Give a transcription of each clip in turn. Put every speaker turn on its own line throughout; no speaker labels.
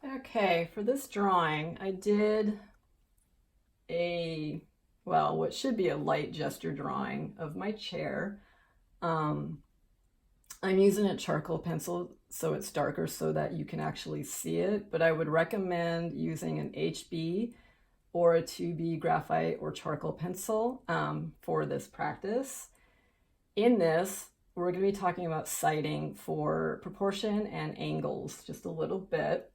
Okay, for this drawing, I did what should be a light gesture drawing of my chair. I'm using a charcoal pencil so it's darker so that you can actually see it, but I would recommend using an HB or a 2B graphite or charcoal pencil for this practice. In this, we're going to be talking about sighting for proportion and angles just a little bit.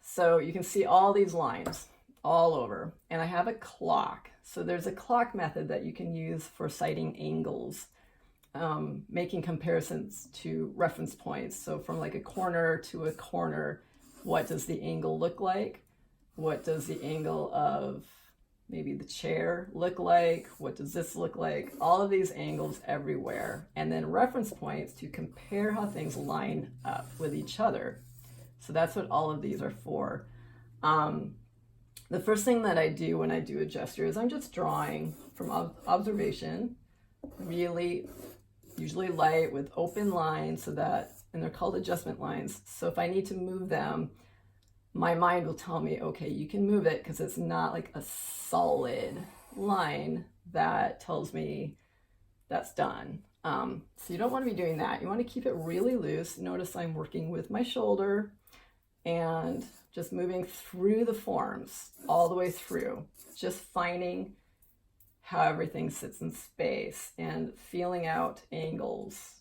So you can see all these lines all over, and I have a clock. So there's a clock method that you can use for sighting angles, making comparisons to reference points. So from like a corner to a corner, what does the angle look like? What does the angle of maybe the chair look like? What does this look like? All of these angles everywhere, and then reference points to compare how things line up with each other. So that's what all of these are for. The first thing that I do when I do a gesture is I'm just drawing from observation, really usually light with open lines, so that, and they're called adjustment lines. So if I need to move them, my mind will tell me, okay, you can move it, because it's not like a solid line that tells me that's done. So you don't want to be doing that. You want to keep it really loose. Notice I'm working with my shoulder and just moving through the forms all the way through, just finding how everything sits in space and feeling out angles,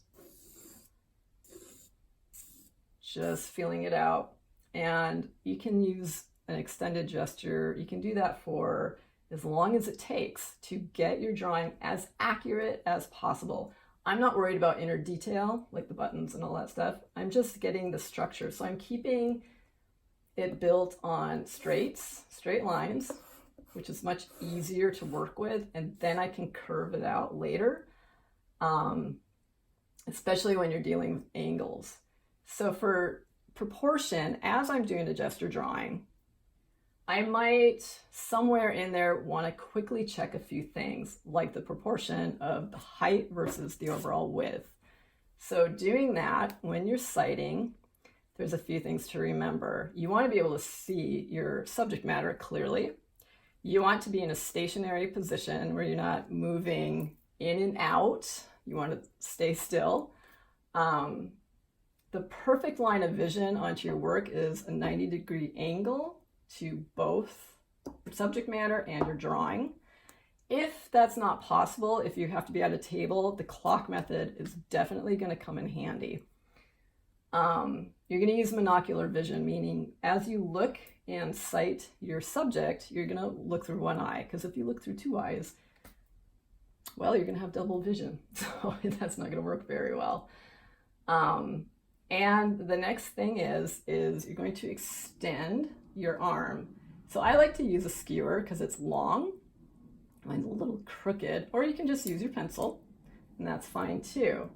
just feeling it out. And you can use an extended gesture. You can do that for as long as it takes to get your drawing as accurate as possible. I'm not worried about inner detail, like the buttons and all that stuff. I'm just getting the structure. So I'm keeping it built on straight lines, which is much easier to work with, and then I can curve it out later, especially when you're dealing with angles. So for proportion, as I'm doing a gesture drawing, I might somewhere in there want to quickly check a few things, like the proportion of the height versus the overall width. So doing that when you're sighting, there's a few things to remember. You want to be able to see your subject matter clearly. You want to be in a stationary position where you're not moving in and out. You want to stay still. The perfect line of vision onto your work is a 90-degree angle to both subject matter and your drawing. If that's not possible, if you have to be at a table, the clock method is definitely going to come in handy. You're going to use monocular vision, meaning as you look and sight your subject, you're going to look through one eye, because if you look through two eyes, well, you're going to have double vision. So that's not going to work very well. And the next thing is you're going to extend your arm. So I like to use a skewer because it's long. Mine's a little crooked, or you can just use your pencil, and that's fine too.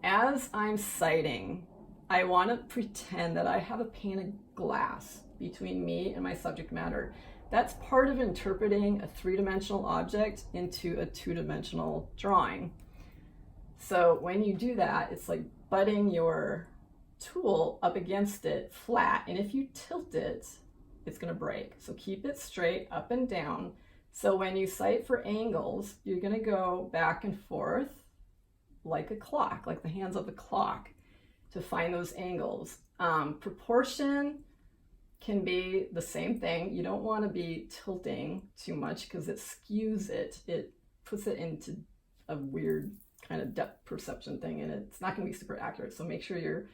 As I'm sighting, I want to pretend that I have a pane of glass between me and my subject matter. That's part of interpreting a three-dimensional object into a two-dimensional drawing. So when you do that, it's like butting your tool up against it flat, and if you tilt it, it's going to break. So keep it straight up and down. So when you sight for angles, you're going to go back and forth like a clock, like the hands of a clock, to find those angles. Proportion can be the same thing. You don't want to be tilting too much because it skews it. It puts it into a weird kind of depth perception thing, and it's not going to be super accurate. So make sure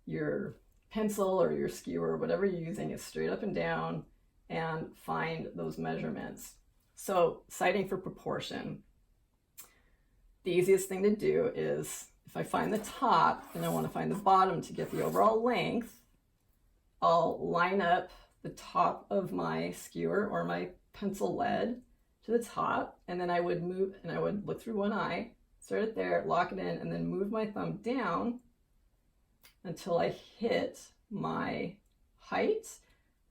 your pencil or your skewer, whatever you're using, is straight up and down, and find those measurements. So sighting for proportion, the easiest thing to do is, if I find the top and I want to find the bottom to get the overall length, I'll line up the top of my skewer or my pencil lead to the top, and then I would move, and I would look through one eye, start it there, lock it in, and then move my thumb down until I hit my height,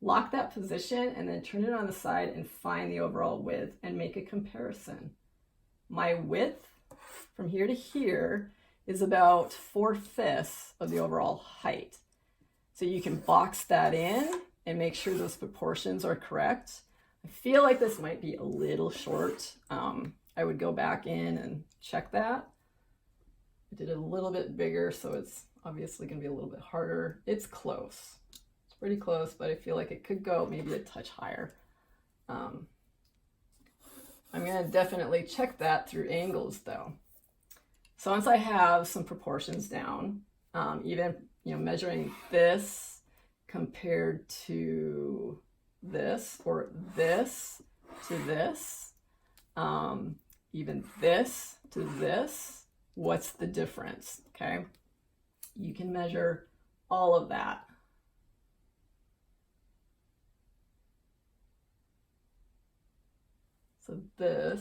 lock that position, and then turn it on the side and find the overall width and make a comparison. My width from here to here is about 4/5 of the overall height. So you can box that in and make sure those proportions are correct. I feel like this might be a little short. I would go back in and check that. I did it a little bit bigger, so it's obviously going to be a little bit harder. It's close. It's pretty close, but I feel like it could go maybe a touch higher. I'm going to definitely check that through angles though. So once I have some proportions down, even measuring this compared to this, or this to this, even this to this, what's the difference? Okay, you can measure all of that. So this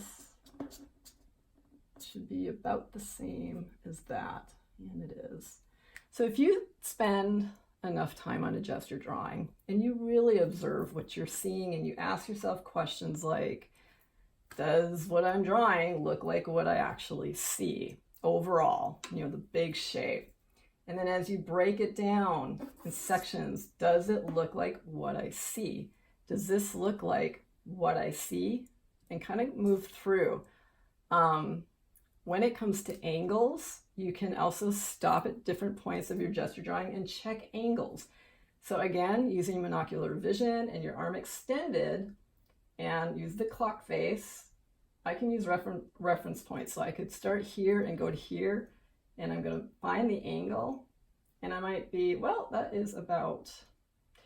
should be about the same as that, and it is. So if you spend enough time on a gesture drawing and you really observe what you're seeing and you ask yourself questions like, does what I'm drawing look like what I actually see overall, the big shape? And then as you break it down in sections, does it look like what I see? Does this look like what I see? And kind of move through. When it comes to angles, you can also stop at different points of your gesture drawing and check angles. So again, using monocular vision and your arm extended and use the clock face, I can use reference points. So I could start here and go to here, and I'm going to find the angle, and I might be, well, that is about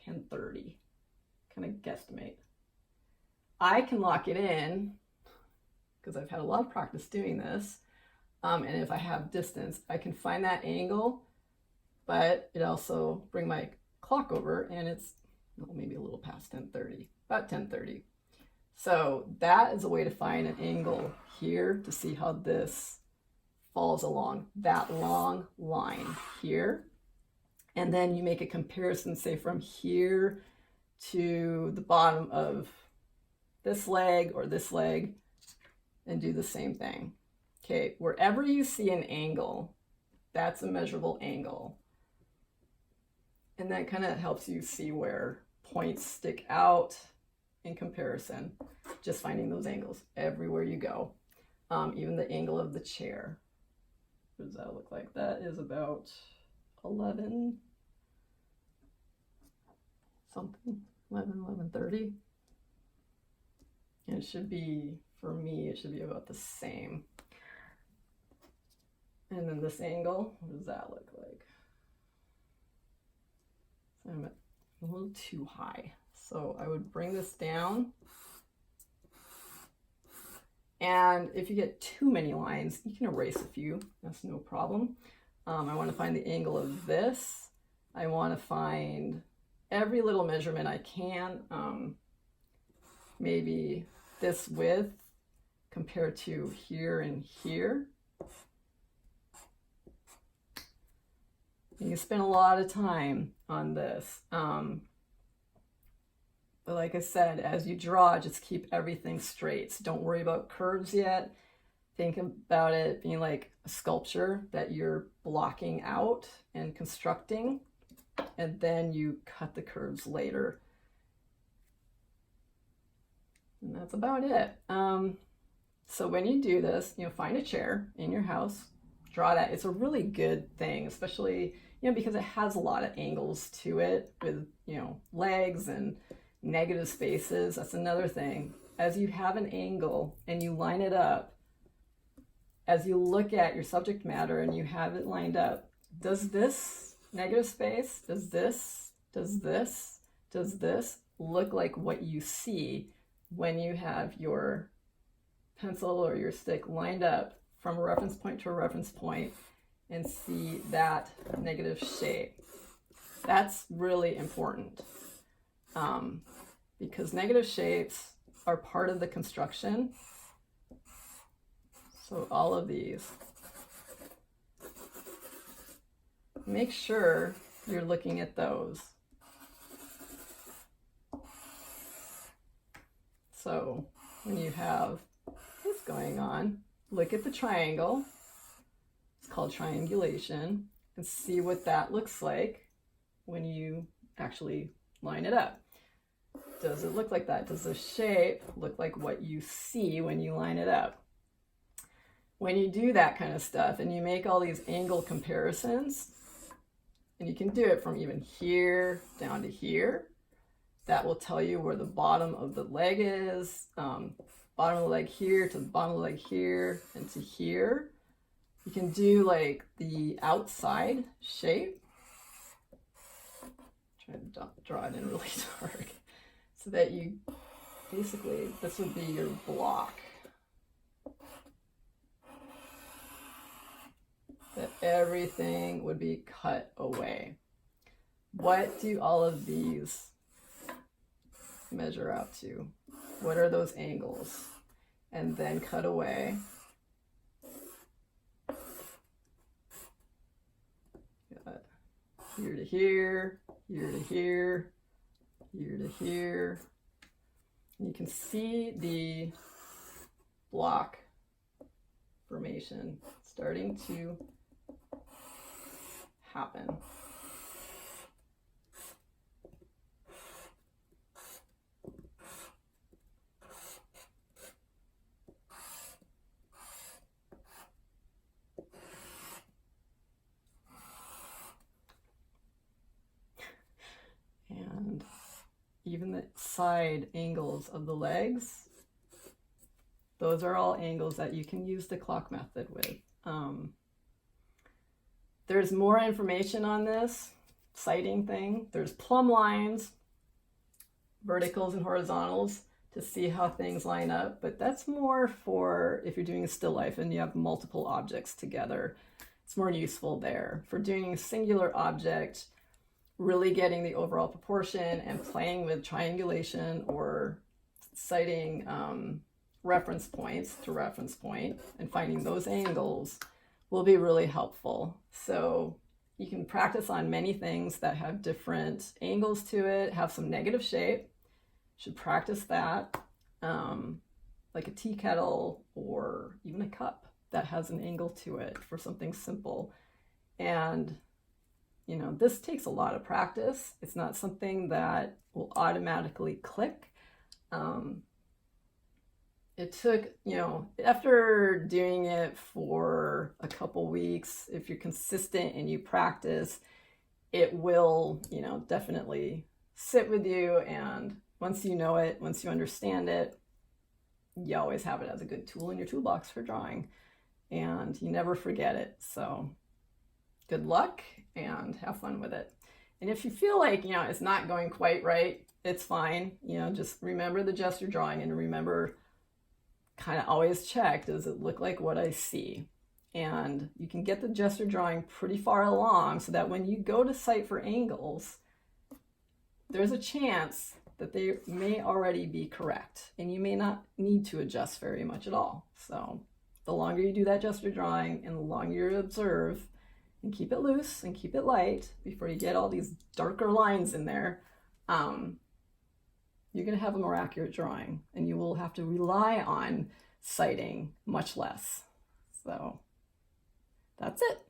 1030, kind of guesstimate. I can lock it in because I've had a lot of practice doing this. And if I have distance, I can find that angle, but it also bring my clock over, and it's maybe a little past 1030, about 1030. So that is a way to find an angle here to see how this falls along that long line here. And then you make a comparison, say from here to the bottom of this leg or this leg, and do the same thing. Okay, wherever you see an angle, that's a measurable angle. And that kind of helps you see where points stick out in comparison. Just finding those angles everywhere you go. Even the angle of the chair. What does that look like? That is about 11 something, 11:30. And it should be, for me, it should be about the same. And then this angle, what does that look like? So I'm a little too high. So I would bring this down. And if you get too many lines, you can erase a few. That's no problem. I want to find the angle of this. I want to find every little measurement I can. Maybe this width compared to here and here. You can spend a lot of time on this. But like I said, as you draw, just keep everything straight. So don't worry about curves yet. Think about it being like a sculpture that you're blocking out and constructing, and then you cut the curves later. And that's about it. So when you do this, find a chair in your house, draw that. It's a really good thing, especially, because it has a lot of angles to it with, legs and negative spaces. That's another thing. As you have an angle and you line it up, as you look at your subject matter and you have it lined up, does this negative space, does this look like what you see when you have your pencil or your stick lined up from a reference point to a reference point and see that negative shape? That's really important, because negative shapes are part of the construction. So all of these, make sure you're looking at those. So when you have this going on, look at the triangle. It's called triangulation, and see what that looks like when you actually line it up? Does it look like that? Does the shape look like what you see when you line it up? When you do that kind of stuff and you make all these angle comparisons, and you can do it from even here down to here, that will tell you where the bottom of the leg is, bottom of the leg here to the bottom of the leg here and to here. You can do like the outside shape. Try to draw it in really dark so that you basically, this would be your block. That everything would be cut away. What do all of these measure out to? What are those angles? And then cut away. Got here to here, here to here, here to here. And you can see the block formation starting to happen. And even the side angles of the legs, those are all angles that you can use the clock method with. There's more information on this sighting thing. There's plumb lines, verticals and horizontals to see how things line up, but that's more for if you're doing a still life and you have multiple objects together. It's more useful there. For doing a singular object, really getting the overall proportion and playing with triangulation or citing reference points to reference point and finding those angles will be really helpful. So you can practice on many things that have different angles to it, have some negative shape. Should practice that, like a tea kettle or even a cup that has an angle to it for something simple. And you know, this takes a lot of practice. It's not something that will automatically click. It took, you know, after doing it for a couple weeks, if you're consistent and you practice, it will, you know, definitely sit with you. And once you know it, once you understand it, you always have it as a good tool in your toolbox for drawing, and you never forget it. So good luck and have fun with it. And if you feel like, you know, it's not going quite right, it's fine. You know, just remember the gesture drawing and remember, kind of always check, does it look like what I see? And you can get the gesture drawing pretty far along so that when you go to sight for angles, there's a chance that they may already be correct and you may not need to adjust very much at all. So the longer you do that gesture drawing and the longer you observe and keep it loose and keep it light before you get all these darker lines in there, you're going to have a more accurate drawing and you will have to rely on sighting much less. So that's it.